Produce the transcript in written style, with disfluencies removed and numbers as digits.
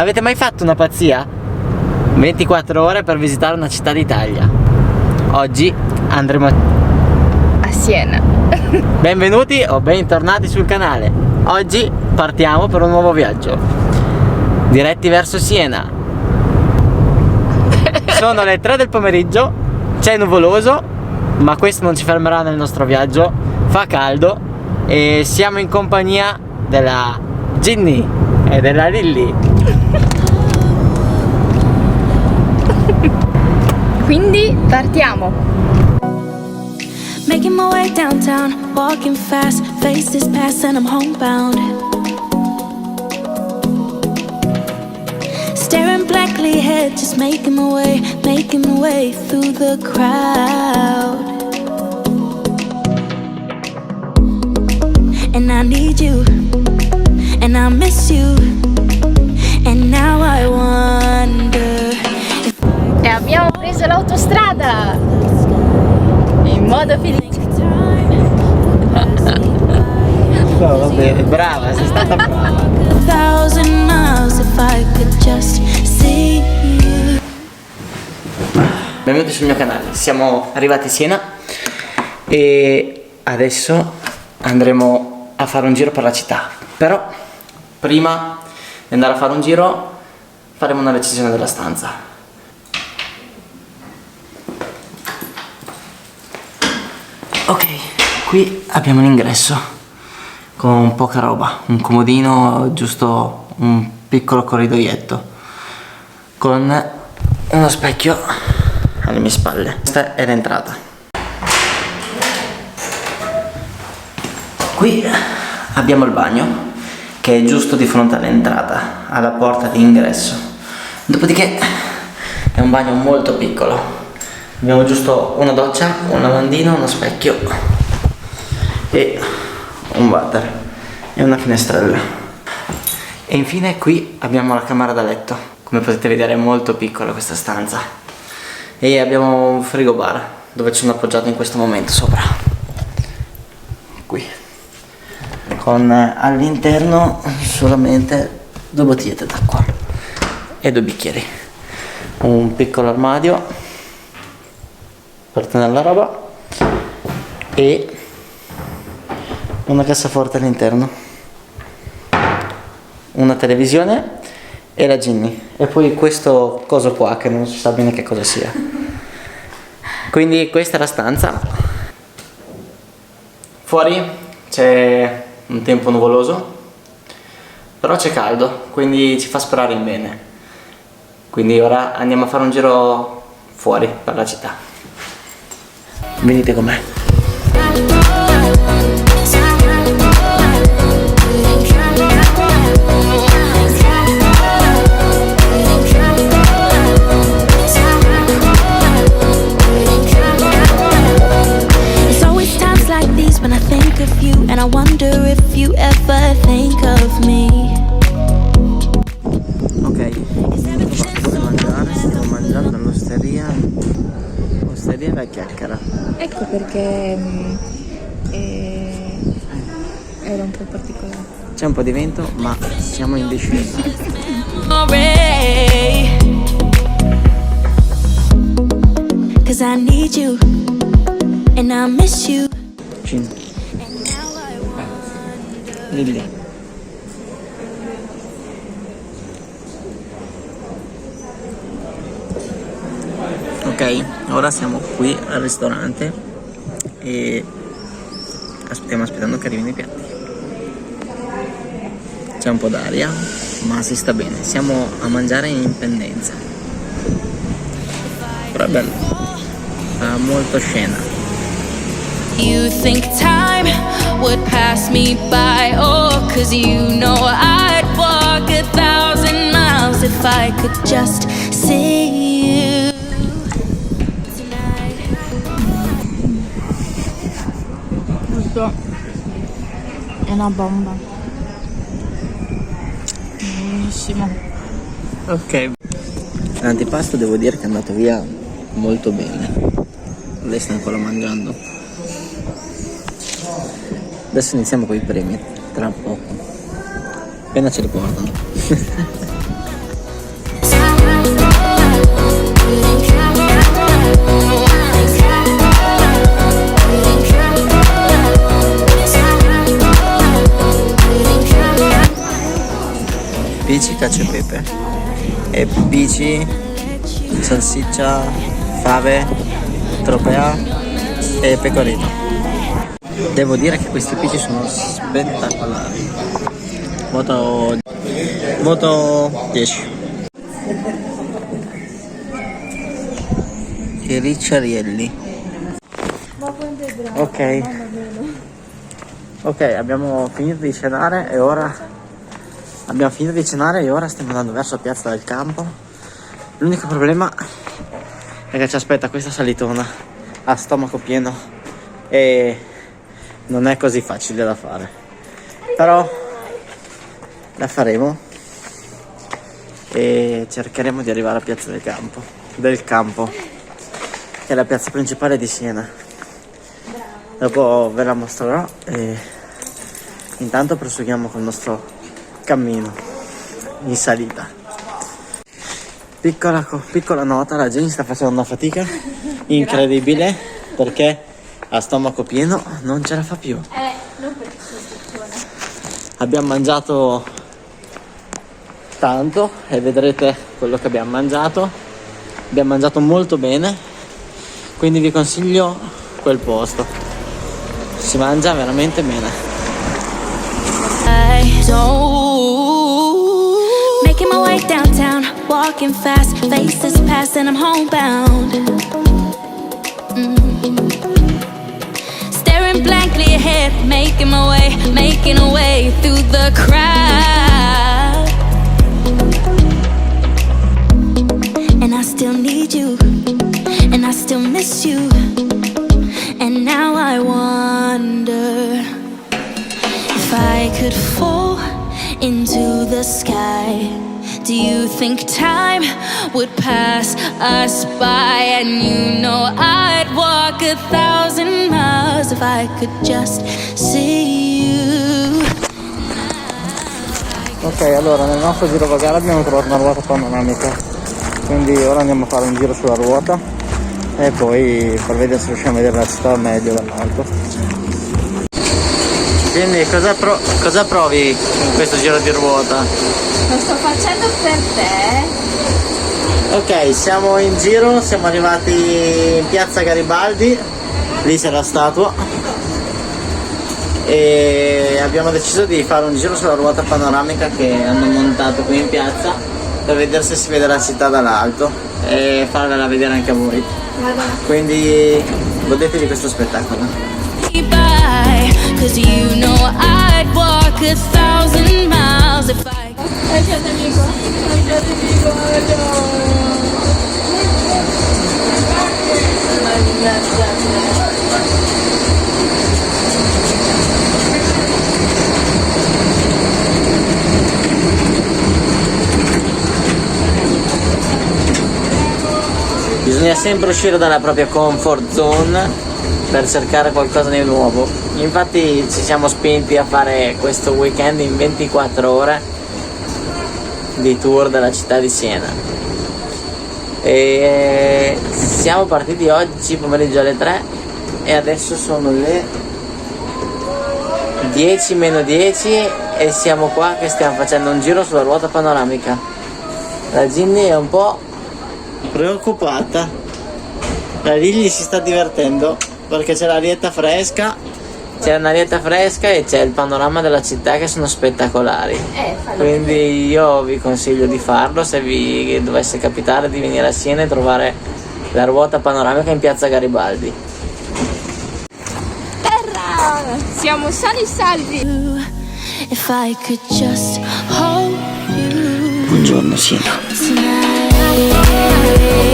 Avete mai fatto una pazzia? 24 ore per visitare una città d'Italia. Oggi andremo a Siena. Benvenuti o bentornati sul canale. Oggi partiamo per un nuovo viaggio, diretti verso Siena. Sono le 3 del pomeriggio, c'è nuvoloso, ma questo non ci fermerà nel nostro viaggio. Fa caldo e siamo in compagnia della Ginny e della Lilly. Quindi partiamo. Making my way downtown, walking fast, face is past and I'm homebound. Staring blankly ahead, just making my way through the crowd. And I need you, and I miss you, and now I wonder if... E abbiamo preso l'autostrada in modo felice. No, vabbè, brava, sei stata brava. 1,000 miles if I could just see you. Benvenuti sul mio canale. Siamo arrivati a Siena e adesso andremo a fare un giro per la città. Però prima di andare a fare un giro faremo una recensione della stanza. Ok, qui abbiamo l'ingresso con poca roba, un comodino, giusto un piccolo corridoietto con uno specchio alle mie spalle. Questa è l'entrata. Qui abbiamo il bagno che è giusto di fronte all'entrata, alla porta di ingresso. Dopodiché è un bagno molto piccolo. Abbiamo giusto una doccia, un lavandino, uno specchio e un water e una finestrella. E infine qui abbiamo la camera da letto. Come potete vedere è molto piccola questa stanza. E abbiamo un frigobar dove ci sono appoggiato in questo momento sopra. Qui. Con all'interno solamente 2 bottigliette d'acqua e 2 bicchieri. Un piccolo armadio per tenere la roba e una cassaforte all'interno, una televisione e la Ginny e poi questo coso qua che non si sa bene che cosa sia. Quindi questa è la stanza. Fuori c'è un tempo nuvoloso, però c'è caldo, quindi ci fa sperare in bene. Quindi ora andiamo a fare un giro fuori per la città. Venite con me. It's always times like these when I think of you, and I wonder if you ever think of me. Ok, dove mangiare? Stiamo mangiando all'osteria. Osteria La Chiacchiera. Ecco perché era un po' particolare. C'è un po' di vento, ma siamo in discesa. Cause I need you, and I miss you. Lilly. Ok, ora siamo qui al ristorante e stiamo aspettando che arrivino i piatti. C'è un po' d'aria, ma si sta bene. Siamo a mangiare in pendenza. Però è bello. Fa molto scena. You think time would pass me by, oh, cause you know I'd walk 1,000 miles if I could just see you tonight. Questo è una bomba. Buonissimo. Ok. L'antipasto devo dire che è andato via molto bene. Lei sta ancora mangiando. Adesso iniziamo con i premi, tra poco. Appena ce li portano. bici, cacio e pepe. E bici, salsiccia, fave, tropea e pecorino. Devo dire che questi bici sono spettacolari. Voto 10. Che ricciarielli. Ok, abbiamo finito di cenare e ora stiamo andando verso la piazza del campo. L'unico problema è che ci aspetta questa salitona a stomaco pieno e non è così facile da fare, però la faremo e cercheremo di arrivare a piazza del campo, che è la piazza principale di Siena. Dopo ve la mostrerò e intanto proseguiamo col nostro cammino in salita. Piccola nota, la Jenny sta facendo una fatica incredibile perché a stomaco pieno non ce la fa più. Non per fortuna. Abbiamo mangiato tanto e vedrete quello che abbiamo mangiato. Abbiamo mangiato molto bene, quindi vi consiglio quel posto. Si mangia veramente bene. Making my way downtown, walking fast, faces pass and I'm homebound. Staring blankly ahead, making a way through the crowd. And I still need you, and I still miss you. And now I wonder if I could fall into the sky. Do you think time would pass us by? And you know I'd walk 1,000 miles if I could just see you. Ok, allora nel nostro giro vagare abbiamo trovato una ruota panoramica, quindi ora andiamo a fare un giro sulla ruota e poi per vedere se riusciamo a vedere la città meglio dall'alto. Quindi cosa provi in questo giro di ruota? Lo sto facendo per te. Ok, siamo in giro, siamo arrivati in piazza Garibaldi, lì c'è la statua e abbiamo deciso di fare un giro sulla ruota panoramica che hanno montato qui in piazza per vedere se si vede la città dall'alto e farvela vedere anche a voi. Quindi godetevi questo spettacolo. Cause you know I'd walk 1,000 miles if I could. Bisogna sempre uscire dalla propria comfort zone per cercare qualcosa di nuovo. Infatti ci siamo spinti a fare questo weekend in 24 ore di tour della città di Siena e siamo partiti oggi pomeriggio alle 3 e adesso sono le 10 meno 10 e siamo qua che stiamo facendo un giro sulla ruota panoramica. La Ginny è un po' preoccupata, la Lily si sta divertendo perché c'è l'arietta fresca, e c'è il panorama della città che sono spettacolari. Quindi io vi consiglio di farlo se vi dovesse capitare di venire a Siena e trovare la ruota panoramica in piazza Garibaldi. Terra! Siamo sani e salvi! If I could just hold you Buongiorno Siena. tonight.